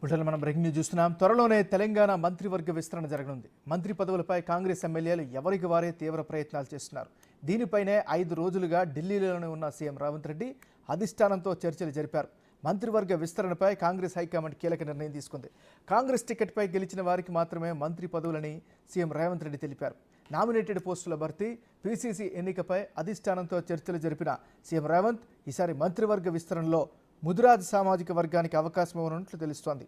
బుల్టెన్లో మనం breaking news చూస్తున్నాం. త్వరలోనే తెలంగాణ మంత్రివర్గ విస్తరణ జరగనుంది. మంత్రి పదవులపై కాంగ్రెస్ ఎమ్మెల్యేలు ఎవరికి వారే తీవ్ర ప్రయత్నాలు చేస్తున్నారు. దీనిపైనే 5 రోజులుగా ఢిల్లీలోనే ఉన్న సీఎం రేవంత్ రెడ్డి అధిష్టానంతో చర్చలు జరిపారు. మంత్రివర్గ విస్తరణపై కాంగ్రెస్ హైకమాండ్ కీలక నిర్ణయం తీసుకుంది. కాంగ్రెస్ టికెట్పై గెలిచిన వారికి మాత్రమే మంత్రి పదవులని సీఎం రేవంత్ రెడ్డి తెలిపారు. నామినేటెడ్ పోస్టుల భర్తీ, పీసీసీ ఎన్నికపై అధిష్టానంతో చర్చలు జరిపిన సీఎం రేవంత్ ఈసారి మంత్రివర్గ విస్తరణలో ముదిరాజ్ సామాజిక వర్గానికి అవకాశం ఇవ్వనున్నట్లు తెలుస్తోంది.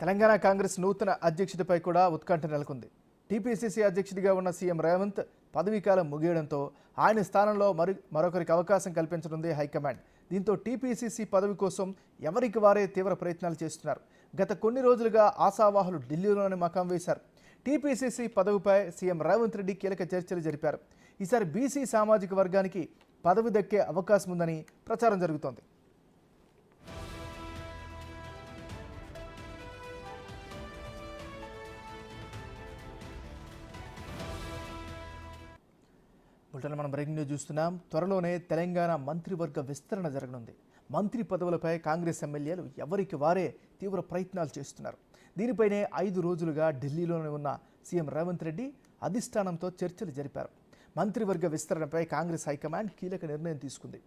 తెలంగాణ కాంగ్రెస్ నూతన అధ్యక్షుడిపై కూడా ఉత్కంఠ నెలకొంది. టీపీసీసీ అధ్యక్షుడిగా ఉన్న సీఎం రేవంత్ పదవీకాలం ముగియడంతో ఆయన స్థానంలో మరొకరికి అవకాశం కల్పించనుంది హైకమాండ్. దీంతో టీపీసీసీ పదవి కోసం ఎవరికి వారే తీవ్ర ప్రయత్నాలు చేస్తున్నారు. గత కొన్ని రోజులుగా ఆశావాహులు ఢిల్లీలోనే మకాం వేశారు. టీపీసీసీ పదవిపై సీఎం రేవంత్ రెడ్డి కీలక చర్చలు జరిపారు. ఈసారి బీసీ సామాజిక వర్గానికి పదవి దక్కే అవకాశం ఉందని ప్రచారం జరుగుతోంది. బుల్టెన్లో మనం బ్రేకింగ్ న్యూస్ చూస్తున్నాం. త్వరలోనే తెలంగాణ మంత్రివర్గ విస్తరణ జరగనుంది. మంత్రి పదవులపై కాంగ్రెస్ ఎమ్మెల్యేలు ఎవరికి వారే తీవ్ర ప్రయత్నాలు చేస్తున్నారు. దీనిపైనే 5 రోజులుగా ఢిల్లీలోనే ఉన్న సీఎం రేవంత్ రెడ్డి అధిష్టానంతో చర్చలు జరిపారు. మంత్రివర్గ విస్తరణపై కాంగ్రెస్ హైకమాండ్ కీలక నిర్ణయం తీసుకుంది.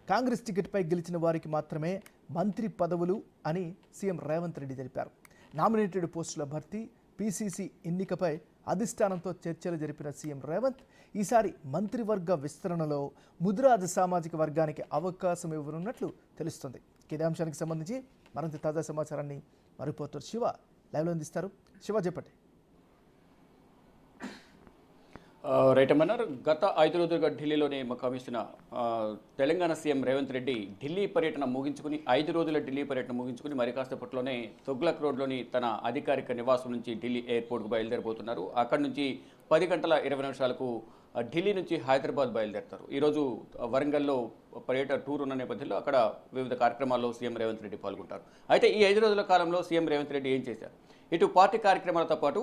కాంగ్రెస్ టికెట్పై గెలిచిన వారికి మాత్రమే మంత్రి పదవులు అని సీఎం రేవంత్ రెడ్డి తెలిపారు. నామినేటెడ్ పోస్టుల భర్తీ, పీసీసీ ఎన్నికపై అధిష్టానంతో చర్చలు జరిపిన సీఎం రేవంత్ ఈసారి మంత్రివర్గ విస్తరణలో ముదిరాజ్ సామాజిక వర్గానికి అవకాశం ఇవ్వనున్నట్లు తెలుస్తుంది. ఇదే అంశానికి సంబంధించి మరింత తాజా సమాచారాన్ని మా రిపోర్టర్ శివ లైవ్లో అందిస్తారు. శివ, చెప్పండి. రైట్ అమ్మన్నారు. గత 5 రోజులుగా ఢిల్లీలోనే మకామిస్తున్న తెలంగాణ సీఎం రేవంత్ రెడ్డి ఢిల్లీ పర్యటన ముగించుకుని 5 రోజుల ఢిల్లీ పర్యటన ముగించుకుని మరి కాసేపట్లోనే తుగ్లక్ రోడ్లోని తన అధికారిక నివాసం నుంచి ఢిల్లీ ఎయిర్పోర్ట్కు బయలుదేరిపోతున్నారు. అక్కడి నుంచి 10 గంటల 20 నిమిషాలకు ఢిల్లీ నుంచి హైదరాబాద్ బయలుదేరుతారు. ఈరోజు వరంగల్లో పర్యటన టూర్ ఉన్న నేపథ్యంలో అక్కడ వివిధ కార్యక్రమాల్లో సీఎం రేవంత్ రెడ్డి పాల్గొంటారు. అయితే ఈ 5 రోజుల కాలంలో సీఎం రేవంత్ రెడ్డి ఏం చేశారు? ఇటు పార్టీ కార్యక్రమాలతో పాటు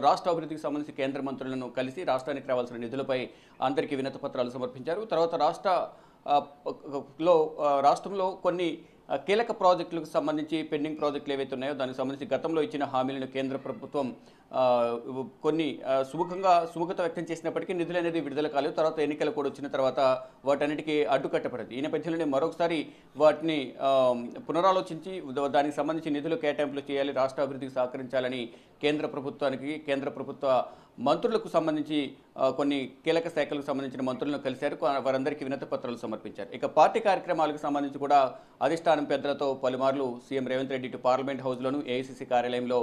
రాష్ట్ర అభివృద్ధికి సంబంధించి కేంద్ర మంత్రులను కలిసి రాష్ట్రానికి రావాల్సిన నిధులపై అందరికీ వినతి పత్రాలు సమర్పించారు. తర్వాత రాష్ట్రంలో కొన్ని కీలక ప్రాజెక్టులకు సంబంధించి పెండింగ్ ప్రాజెక్టులు ఏవైతే ఉన్నాయో దానికి సంబంధించి గతంలో ఇచ్చిన హామీలను కేంద్ర ప్రభుత్వం కొన్ని సుముఖత వ్యక్తం చేసినప్పటికీ నిధులు అనేది విడుదల కాలేదు. తర్వాత ఎన్నికలు కూడా వచ్చిన తర్వాత వాటన్నిటికీ అడ్డుకట్టబడింది. ఈ నేపథ్యంలోనే మరొకసారి వాటిని పునరాలోచించి దానికి సంబంధించి నిధులు కేటాయింపులు చేయాలి, రాష్ట్ర అభివృద్ధికి సహకరించాలని కేంద్ర ప్రభుత్వ మంత్రులకు సంబంధించి కొన్ని కీలక శాఖలకు సంబంధించిన మంత్రులను కలిశారు. వారందరికీ వినతి పత్రాలు సమర్పించారు. ఇక పార్టీ కార్యక్రమాలకు సంబంధించి కూడా అధిష్టానం పెద్దలతో పలుమార్లు సీఎం రేవంత్ రెడ్డి ఇటు పార్లమెంట్ హౌస్లోను ఏఐసీసీ కార్యాలయంలో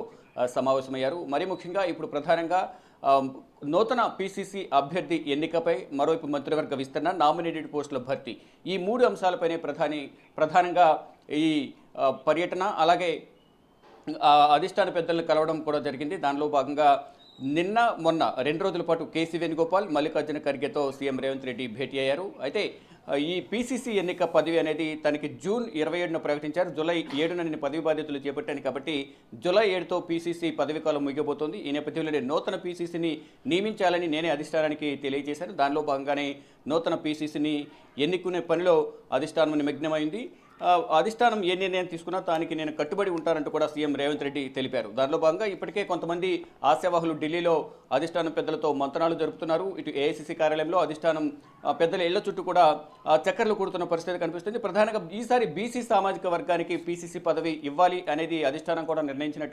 సమావేశమయ్యారు. మరి ముఖ్యంగా ఇప్పుడు ప్రధానంగా నూతన పీసీసీ అభ్యర్థి ఎన్నికపై, మరోవైపు మంత్రివర్గ విస్తరణ, నామినేటెడ్ పోస్టుల భర్తీ, ఈ 3 అంశాలపైనే ప్రధానంగా ఈ పర్యటన అలాగే అధిష్టాన పెద్దలను కలవడం కూడా జరిగింది. దానిలో భాగంగా నిన్న మొన్న 2 రోజుల పాటు కేసీ వేణుగోపాల్, మల్లికార్జున ఖర్గేతో సీఎం రేవంత్ రెడ్డి భేటీ అయ్యారు. అయితే ఈ పీసీసీ ఎన్నిక పదవి అనేది తనకి జూన్ 27న ప్రకటించారు. జూలై 7న నేను పదవి బాధ్యతలు చేపట్టాను కాబట్టి జూలై 7తో పీసీసీ పదవి కాలం ముగిపోతుంది. ఈ నేపథ్యంలో నూతన పీసీసీని నియమించాలని నేనే అధిష్టానానికి తెలియజేశాను. దానిలో భాగంగానే నూతన పీసీసీని ఎన్నుకునే పనిలో అధిష్టానం నిమగ్నమైంది. అధిష్టానం ఏ నిర్ణయం తీసుకున్నా దానికి నేను కట్టుబడి ఉంటానంటూ కూడా సీఎం రేవంత్ రెడ్డి తెలిపారు. దానిలో భాగంగా ఇప్పటికే కొంతమంది ఆశావాహులు ఢిల్లీలో అధిష్టానం పెద్దలతో మంతనాలు జరుపుతున్నారు. ఇటు ఏఐసీసీ కార్యాలయంలో అధిష్టానం పెద్దల ఇళ్ల చుట్టూ కూడా చక్కర్లు కూడుతున్న పరిస్థితి కనిపిస్తుంది. ప్రధానంగా ఈసారి బీసీ సామాజిక వర్గానికి పీసీసీ పదవి ఇవ్వాలి అనేది అధిష్టానం కూడా నిర్ణయించినట్టు